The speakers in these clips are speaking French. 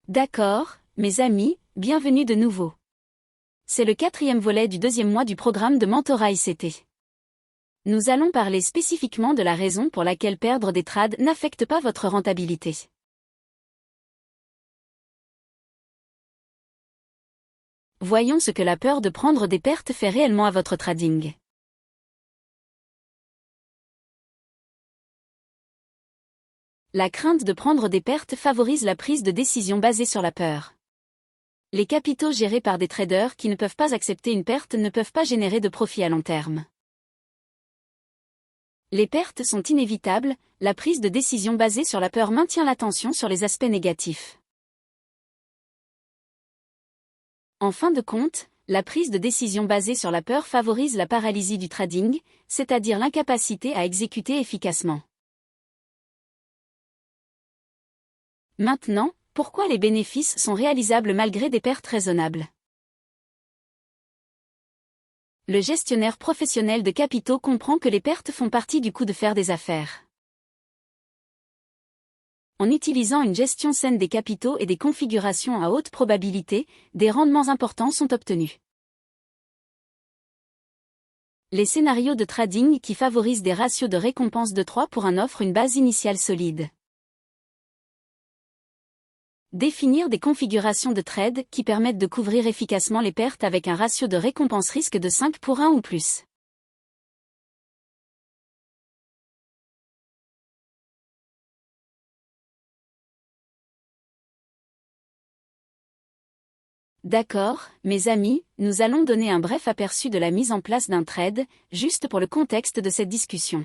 D'accord, mes amis, bienvenue de nouveau. C'est le 4e volet du 2e mois du programme de mentorat ICT. Nous allons parler spécifiquement de la raison pour laquelle perdre des trades n'affecte pas votre rentabilité. Voyons ce que la peur de prendre des pertes fait réellement à votre trading. La crainte de prendre des pertes favorise la prise de décision basée sur la peur. Les capitaux gérés par des traders qui ne peuvent pas accepter une perte ne peuvent pas générer de profit à long terme. Les pertes sont inévitables, la prise de décision basée sur la peur maintient l'attention sur les aspects négatifs. En fin de compte, la prise de décision basée sur la peur favorise la paralysie du trading, c'est-à-dire l'incapacité à exécuter efficacement. Maintenant, pourquoi les bénéfices sont réalisables malgré des pertes raisonnables? Le gestionnaire professionnel de capitaux comprend que les pertes font partie du coût de faire des affaires. En utilisant une gestion saine des capitaux et des configurations à haute probabilité, des rendements importants sont obtenus. Les scénarios de trading qui favorisent des ratios de récompense de 3 pour 1 offrent une base initiale solide. Définir des configurations de trade qui permettent de couvrir efficacement les pertes avec un ratio de récompense-risque de 5 pour 1 ou plus. D'accord, mes amis, nous allons donner un bref aperçu de la mise en place d'un trade, juste pour le contexte de cette discussion.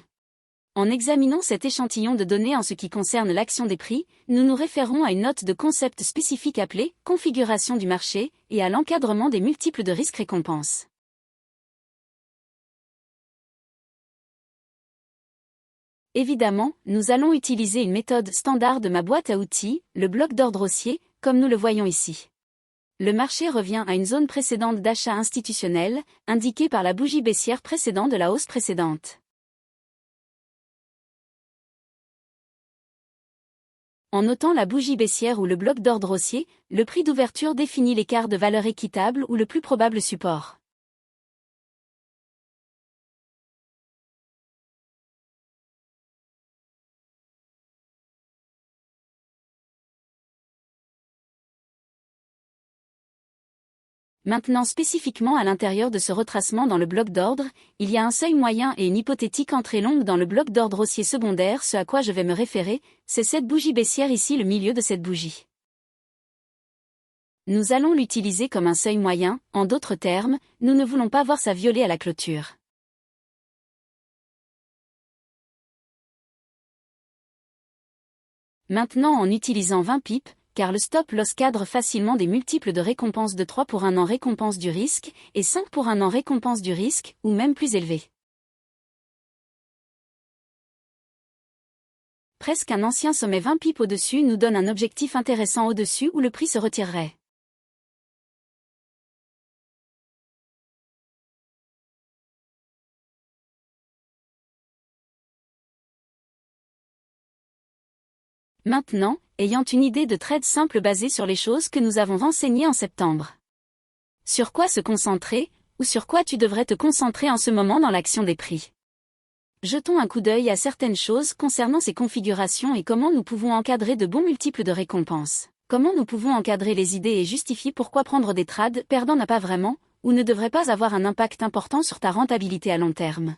En examinant cet échantillon de données en ce qui concerne l'action des prix, nous nous référons à une note de concept spécifique appelée « Configuration du marché » et à l'encadrement des multiples de risque-récompense. Évidemment, nous allons utiliser une méthode standard de ma boîte à outils, le bloc d'ordre haussier, comme nous le voyons ici. Le marché revient à une zone précédente d'achat institutionnel, indiquée par la bougie baissière précédente de la hausse précédente. En notant la bougie baissière ou le bloc d'ordre haussier, le prix d'ouverture définit l'écart de valeur équitable ou le plus probable support. Maintenant spécifiquement à l'intérieur de ce retracement dans le bloc d'ordre, il y a un seuil moyen et une hypothétique entrée longue dans le bloc d'ordre haussier secondaire. Ce à quoi je vais me référer, c'est cette bougie baissière ici, le milieu de cette bougie. Nous allons l'utiliser comme un seuil moyen, en d'autres termes, nous ne voulons pas voir ça violer à la clôture. Maintenant en utilisant 20 pips, car le stop-loss cadre facilement des multiples de récompense de 3 pour 1 an récompense du risque, et 5 pour 1 an récompense du risque, ou même plus élevé. Presque un ancien sommet 20 pips au-dessus nous donne un objectif intéressant au-dessus où le prix se retirerait. Maintenant, ayant une idée de trade simple basée sur les choses que nous avons enseignées en septembre. Sur quoi se concentrer, ou sur quoi tu devrais te concentrer en ce moment dans l'action des prix? Jetons un coup d'œil à certaines choses concernant ces configurations et comment nous pouvons encadrer de bons multiples de récompenses. Comment nous pouvons encadrer les idées et justifier pourquoi prendre des trades perdants n'a pas vraiment, ou ne devrait pas avoir un impact important sur ta rentabilité à long terme.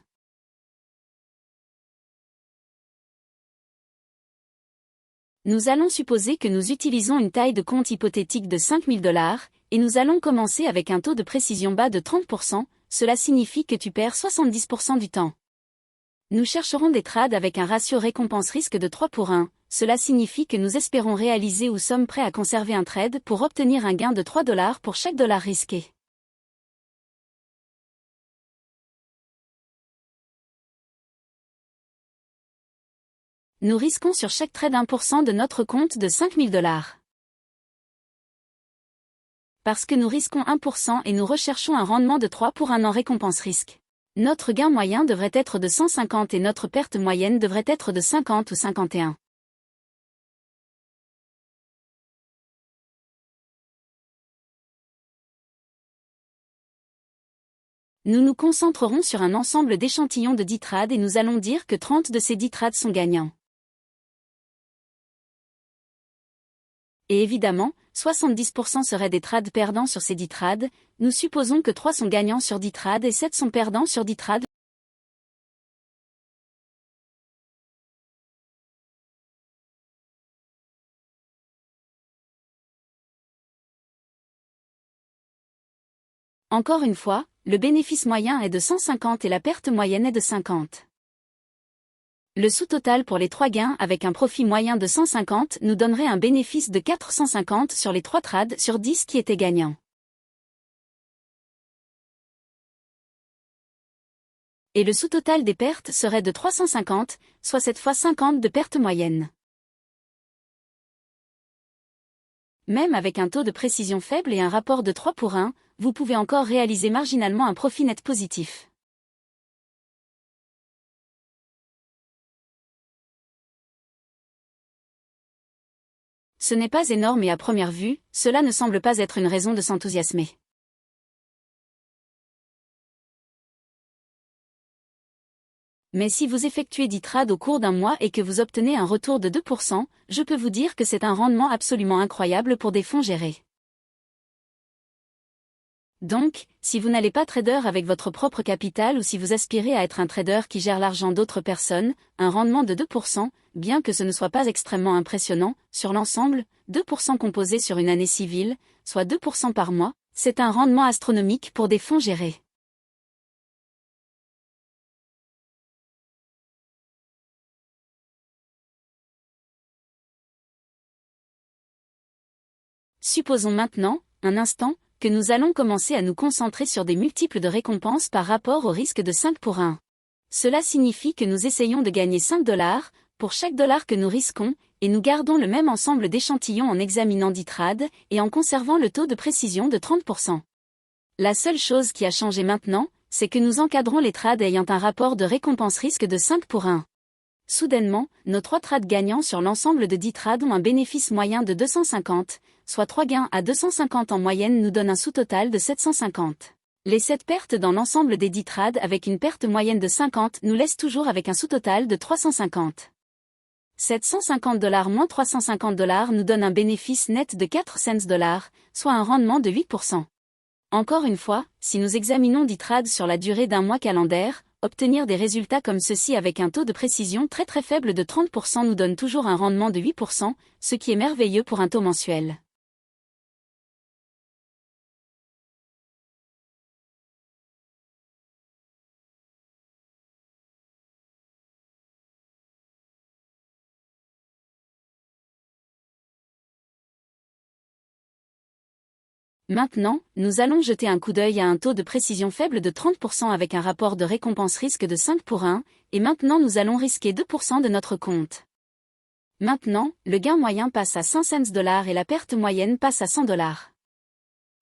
Nous allons supposer que nous utilisons une taille de compte hypothétique de 5 000 $, et nous allons commencer avec un taux de précision bas de 30%, cela signifie que tu perds 70% du temps. Nous chercherons des trades avec un ratio récompense-risque de 3 pour 1, cela signifie que nous espérons réaliser ou sommes prêts à conserver un trade pour obtenir un gain de 3 $ pour chaque dollar risqué. Nous risquons sur chaque trade 1% de notre compte de 5 000 $. Parce que nous risquons 1% et nous recherchons un rendement de 3 pour 1 an récompense-risque. Notre gain moyen devrait être de 150 et notre perte moyenne devrait être de 50 ou 51. Nous nous concentrerons sur un ensemble d'échantillons de 10 trades et nous allons dire que 30 de ces 10 trades sont gagnants. Et évidemment, 70% seraient des trades perdants sur ces 10 trades, nous supposons que 3 sont gagnants sur 10 trades et 7 sont perdants sur 10 trades. Encore une fois, le bénéfice moyen est de 150 et la perte moyenne est de 50. Le sous-total pour les 3 gains avec un profit moyen de 150 nous donnerait un bénéfice de 450 sur les 3 trades sur 10 qui étaient gagnants. Et le sous-total des pertes serait de 350, soit 7 fois 50 de perte moyenne. Même avec un taux de précision faible et un rapport de 3 pour 1, vous pouvez encore réaliser marginalement un profit net positif. Ce n'est pas énorme et à première vue, cela ne semble pas être une raison de s'enthousiasmer. Mais si vous effectuez 10 trades au cours d'un mois et que vous obtenez un retour de 2%, je peux vous dire que c'est un rendement absolument incroyable pour des fonds gérés. Donc, si vous n'allez pas trader avec votre propre capital ou si vous aspirez à être un trader qui gère l'argent d'autres personnes, un rendement de 2%, bien que ce ne soit pas extrêmement impressionnant, sur l'ensemble, 2% composé sur une année civile, soit 2% par mois, c'est un rendement astronomique pour des fonds gérés. Supposons maintenant, un instant, que nous allons commencer à nous concentrer sur des multiples de récompenses par rapport au risque de 5 pour 1. Cela signifie que nous essayons de gagner 5 $ pour chaque dollar que nous risquons, et nous gardons le même ensemble d'échantillons en examinant 10 trades et en conservant le taux de précision de 30%. La seule chose qui a changé maintenant, c'est que nous encadrons les trades ayant un rapport de récompense-risque de 5 pour 1. Soudainement, nos 3 trades gagnants sur l'ensemble de 10 trades ont un bénéfice moyen de 250, soit 3 gains à 250 en moyenne nous donnent un sous-total de 750. Les 7 pertes dans l'ensemble des 10 trades avec une perte moyenne de 50 nous laissent toujours avec un sous-total de 350. 750 $ moins 350 $ nous donne un bénéfice net de 4 cents $, soit un rendement de 8%. Encore une fois, si nous examinons 10 trades sur la durée d'un mois calendaire, obtenir des résultats comme ceci avec un taux de précision très faible de 30% nous donne toujours un rendement de 8%, ce qui est merveilleux pour un taux mensuel. Maintenant, nous allons jeter un coup d'œil à un taux de précision faible de 30% avec un rapport de récompense-risque de 5 pour 1, et maintenant nous allons risquer 2% de notre compte. Maintenant, le gain moyen passe à 5 cents $ et la perte moyenne passe à 100 $.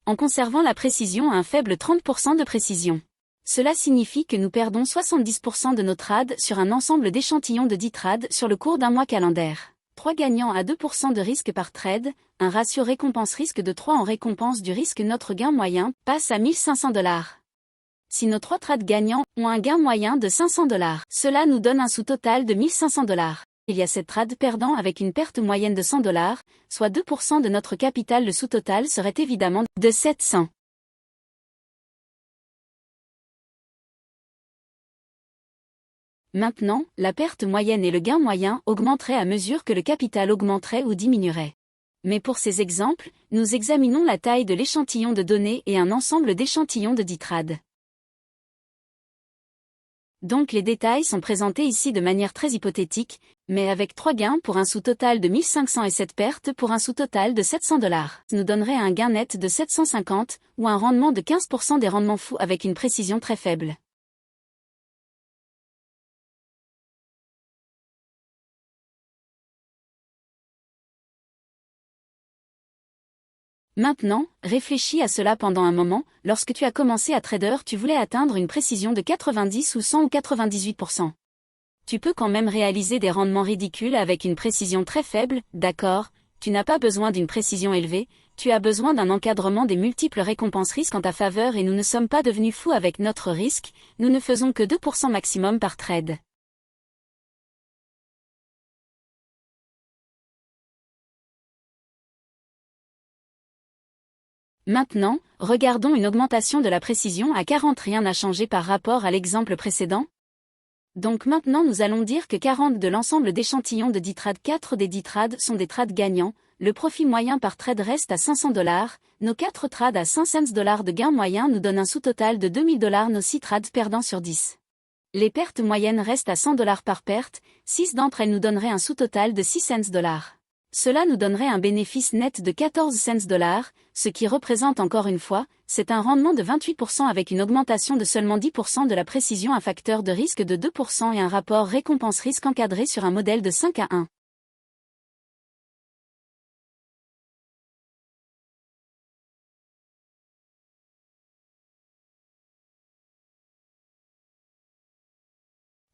En conservant la précision à un faible 30% de précision. Cela signifie que nous perdons 70% de nos trades sur un ensemble d'échantillons de 10 trades sur le cours d'un mois calendaire. 3 gagnants à 2% de risque par trade, un ratio récompense-risque de 3 en récompense du risque. Notre gain moyen passe à 1500 $. Si nos 3 trades gagnants ont un gain moyen de 500 $, cela nous donne un sous-total de 1500 $. Il y a 7 trades perdants avec une perte moyenne de 100 $, soit 2% de notre capital. Le sous-total serait évidemment de 700. Maintenant, la perte moyenne et le gain moyen augmenteraient à mesure que le capital augmenterait ou diminuerait. Mais pour ces exemples, nous examinons la taille de l'échantillon de données et un ensemble d'échantillons de 10 trades. Donc les détails sont présentés ici de manière très hypothétique, mais avec 3 gains pour un sous-total de 1500 et 7 pertes pour un sous-total de 700 $. Nous donnerait un gain net de 750, ou un rendement de 15% des rendements fous avec une précision très faible. Maintenant, réfléchis à cela pendant un moment. Lorsque tu as commencé à trader, tu voulais atteindre une précision de 90 ou 100 ou 98%. Tu peux quand même réaliser des rendements ridicules avec une précision très faible, d'accord, Tu n'as pas besoin d'une précision élevée, tu as besoin d'un encadrement des multiples récompenses risques en ta faveur et nous ne sommes pas devenus fous avec notre risque, nous ne faisons que 2% maximum par trade. Maintenant, regardons une augmentation de la précision à 40. Rien n'a changé par rapport à l'exemple précédent. Donc maintenant nous allons dire que 40 de l'ensemble d'échantillons de 10 trades, 4 des 10 trades sont des trades gagnants, le profit moyen par trade reste à $500, nos 4 trades à 5 cents de gain moyen nous donnent un sous-total de $2000, nos 6 trades perdants sur 10. Les pertes moyennes restent à $100 par perte, 6 d'entre elles nous donneraient un sous-total de 6 cents. Cela nous donnerait un bénéfice net de 14 cents, ce qui représente encore une fois, c'est un rendement de 28% avec une augmentation de seulement 10% de la précision, un facteur de risque de 2% et un rapport récompense-risque encadré sur un modèle de 5-1.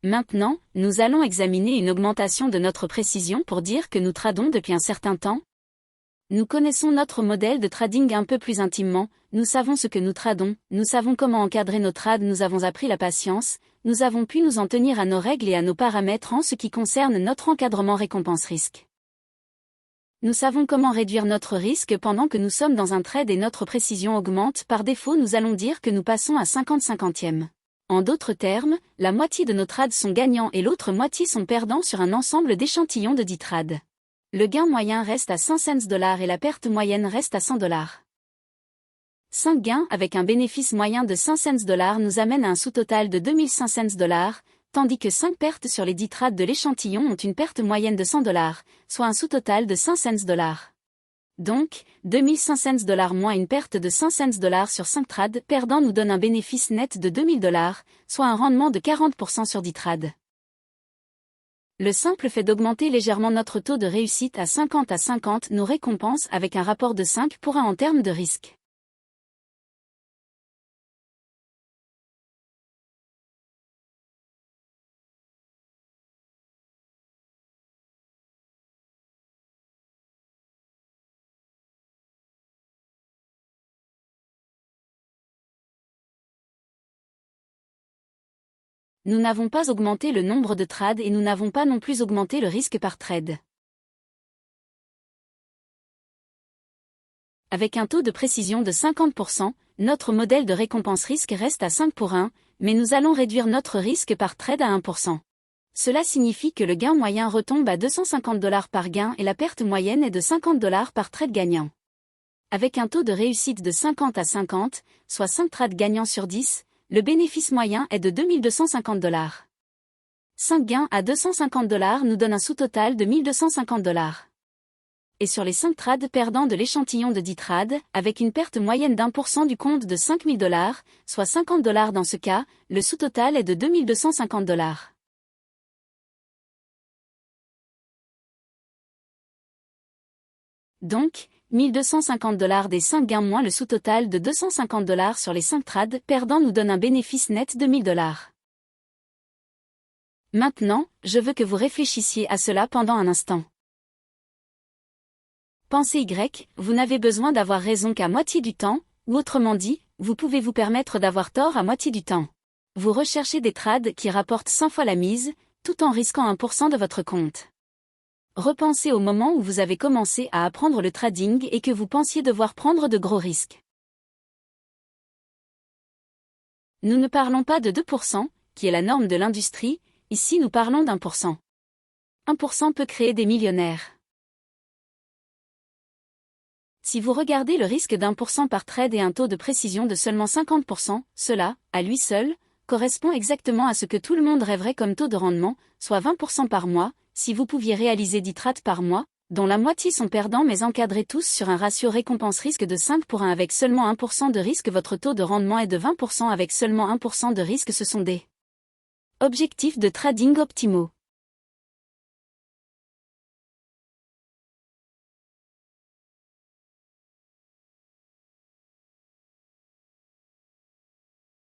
Maintenant, nous allons examiner une augmentation de notre précision pour dire que nous tradons depuis un certain temps. Nous connaissons notre modèle de trading un peu plus intimement, nous savons ce que nous tradons, nous savons comment encadrer nos trades, nous avons appris la patience, nous avons pu nous en tenir à nos règles et à nos paramètres en ce qui concerne notre encadrement récompense-risque. Nous savons comment réduire notre risque pendant que nous sommes dans un trade et notre précision augmente. Par défaut, nous allons dire que nous passons à 50/50. En d'autres termes, la moitié de nos trades sont gagnants et l'autre moitié sont perdants sur un ensemble d'échantillons de 10 trades. Le gain moyen reste à 5 cents et la perte moyenne reste à $100. 5 gains avec un bénéfice moyen de 5 cents nous amènent à un sous-total de 2500$, tandis que 5 pertes sur les 10 trades de l'échantillon ont une perte moyenne de $100, soit un sous-total de 5 cents. Donc, 2500$ moins une perte de 5 cents sur 5 trades perdants nous donne un bénéfice net de $2000, soit un rendement de 40% sur 10 trades. Le simple fait d'augmenter légèrement notre taux de réussite à 50/50 nous récompense avec un rapport de 5-1 en termes de risque. Nous n'avons pas augmenté le nombre de trades et nous n'avons pas non plus augmenté le risque par trade. Avec un taux de précision de 50%, notre modèle de récompense-risque reste à 5-1, mais nous allons réduire notre risque par trade à 1%. Cela signifie que le gain moyen retombe à $250 par gain et la perte moyenne est de $50 par trade gagnant. Avec un taux de réussite de 50/50, soit 5 trades gagnants sur 10, le bénéfice moyen est de $2250. 5 gains à $250 nous donnent un sous-total de $1250. Et sur les 5 trades perdants de l'échantillon de 10 trades, avec une perte moyenne d'1% du compte de $5000, soit $50 dans ce cas, le sous-total est de $2250. Donc, $1250 des 5 gains moins le sous-total de $250 sur les 5 trades perdants nous donne un bénéfice net de $1000. Maintenant, je veux que vous réfléchissiez à cela pendant un instant. Pensez Y, vous n'avez besoin d'avoir raison qu'à moitié du temps, ou autrement dit, vous pouvez vous permettre d'avoir tort à moitié du temps. Vous recherchez des trades qui rapportent 100 fois la mise, tout en risquant 1% de votre compte. Repensez au moment où vous avez commencé à apprendre le trading et que vous pensiez devoir prendre de gros risques. Nous ne parlons pas de 2%, qui est la norme de l'industrie, ici nous parlons d'1%. 1% peut créer des millionnaires. Si vous regardez le risque d'1% par trade et un taux de précision de seulement 50%, cela, à lui seul, correspond exactement à ce que tout le monde rêverait comme taux de rendement, soit 20% par mois. Si vous pouviez réaliser 10 trades par mois, dont la moitié sont perdants mais encadrés tous sur un ratio récompense-risque de 5-1 avec seulement 1% de risque, votre taux de rendement est de 20% avec seulement 1% de risque. Ce sont des objectifs de trading optimaux.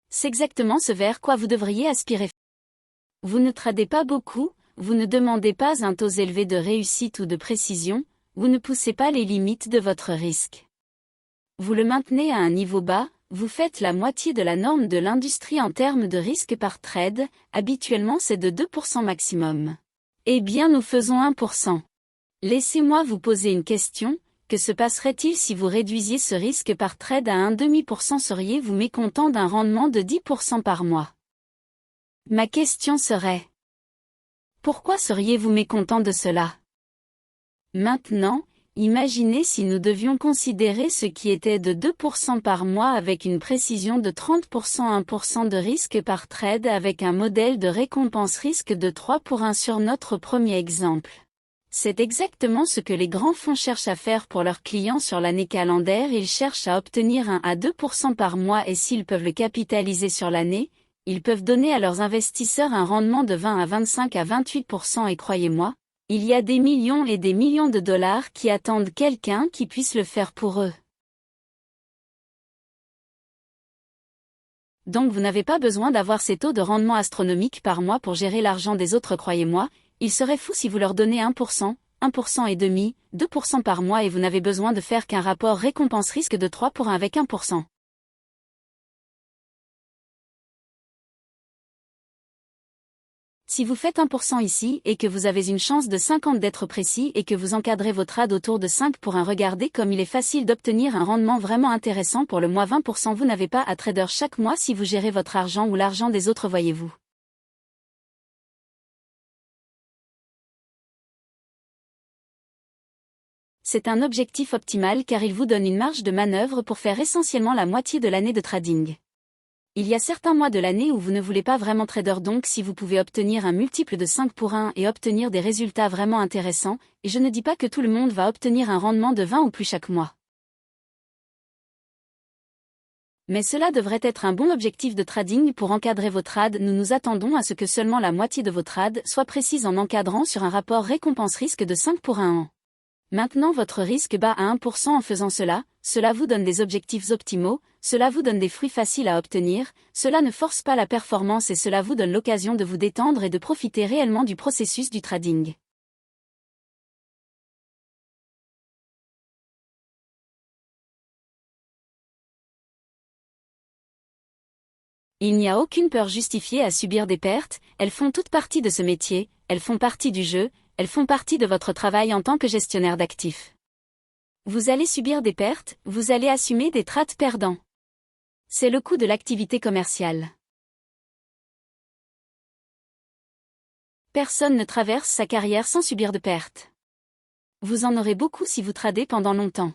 C'est exactement ce vers quoi vous devriez aspirer. Vous ne tradez pas beaucoup, vous ne demandez pas un taux élevé de réussite ou de précision, vous ne poussez pas les limites de votre risque. Vous le maintenez à un niveau bas, vous faites la moitié de la norme de l'industrie en termes de risque par trade, habituellement c'est de 2% maximum. Eh bien nous faisons 1%. Laissez-moi vous poser une question, que se passerait-il si vous réduisiez ce risque par trade à 1,5%? Seriez-vous mécontent d'un rendement de 10% par mois? Ma question serait: pourquoi seriez-vous mécontent de cela? Maintenant, imaginez si nous devions considérer ce qui était de 2% par mois avec une précision de 30%, 1% de risque par trade avec un modèle de récompense risque de 3 pour 1 sur notre premier exemple. C'est exactement ce que les grands fonds cherchent à faire pour leurs clients sur l'année calendaire. Ils cherchent à obtenir 1 à 2% par mois et s'ils peuvent le capitaliser sur l'année, ils peuvent donner à leurs investisseurs un rendement de 20 à 25 à 28% et croyez-moi, il y a des millions et des millions de dollars qui attendent quelqu'un qui puisse le faire pour eux. Donc vous n'avez pas besoin d'avoir ces taux de rendement astronomiques par mois pour gérer l'argent des autres, croyez-moi, il serait fou si vous leur donnez 1%, 1% et demi, 2% par mois et vous n'avez besoin de faire qu'un rapport récompense-risque de 3 pour 1 avec 1%. Si vous faites 1% ici et que vous avez une chance de 50 d'être précis et que vous encadrez vos trades autour de 5 pour 1, regardez comme il est facile d'obtenir un rendement vraiment intéressant pour le mois 20%. Vous n'avez pas à trader chaque mois si vous gérez votre argent ou l'argent des autres, voyez-vous. C'est un objectif optimal car il vous donne une marge de manœuvre pour faire essentiellement la moitié de l'année de trading. Il y a certains mois de l'année où vous ne voulez pas vraiment trader, donc si vous pouvez obtenir un multiple de 5 pour 1 et obtenir des résultats vraiment intéressants, et je ne dis pas que tout le monde va obtenir un rendement de 20 ou plus chaque mois. Mais cela devrait être un bon objectif de trading pour encadrer vos trades. Nous nous attendons à ce que seulement la moitié de vos trades soient précises en encadrant sur un rapport récompense-risque de 5 pour 1 an. Maintenant votre risque bat à 1% en faisant cela, cela vous donne des objectifs optimaux, cela vous donne des fruits faciles à obtenir, cela ne force pas la performance et cela vous donne l'occasion de vous détendre et de profiter réellement du processus du trading. Il n'y a aucune peur justifiée à subir des pertes, elles font toute partie de ce métier, elles font partie du jeu, elles font partie de votre travail en tant que gestionnaire d'actifs. Vous allez subir des pertes, vous allez assumer des trades perdants. C'est le coût de l'activité commerciale. Personne ne traverse sa carrière sans subir de pertes. Vous en aurez beaucoup si vous tradez pendant longtemps.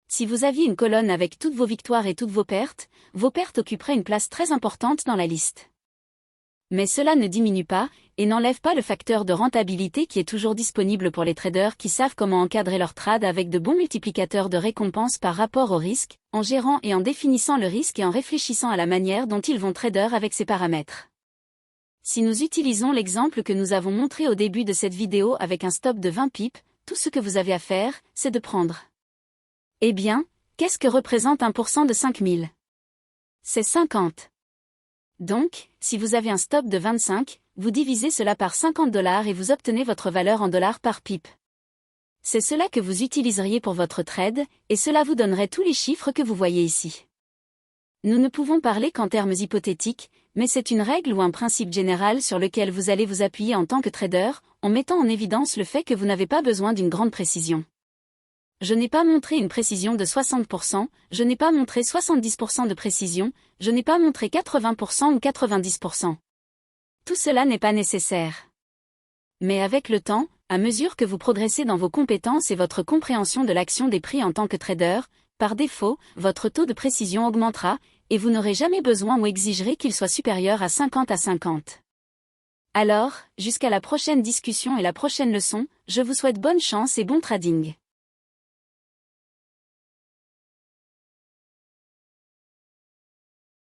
Si vous aviez une colonne avec toutes vos victoires et toutes vos pertes occuperaient une place très importante dans la liste. Mais cela ne diminue pas, et n'enlève pas le facteur de rentabilité qui est toujours disponible pour les traders qui savent comment encadrer leur trade avec de bons multiplicateurs de récompenses par rapport au risque, en gérant et en définissant le risque et en réfléchissant à la manière dont ils vont trader avec ces paramètres. Si nous utilisons l'exemple que nous avons montré au début de cette vidéo avec un stop de 20 pips, tout ce que vous avez à faire, c'est de prendre. Eh bien, qu'est-ce que représente 1% de 5000? C'est 50. Donc, si vous avez un stop de 25, vous divisez cela par $50 et vous obtenez votre valeur en dollars par pip. C'est cela que vous utiliseriez pour votre trade, et cela vous donnerait tous les chiffres que vous voyez ici. Nous ne pouvons parler qu'en termes hypothétiques, mais c'est une règle ou un principe général sur lequel vous allez vous appuyer en tant que trader, en mettant en évidence le fait que vous n'avez pas besoin d'une grande précision. Je n'ai pas montré une précision de 60%, je n'ai pas montré 70% de précision, je n'ai pas montré 80% ou 90%. Tout cela n'est pas nécessaire. Mais avec le temps, à mesure que vous progressez dans vos compétences et votre compréhension de l'action des prix en tant que trader, par défaut, votre taux de précision augmentera, et vous n'aurez jamais besoin ou exigerez qu'il soit supérieur à 50 à 50. Alors, jusqu'à la prochaine discussion et la prochaine leçon, je vous souhaite bonne chance et bon trading.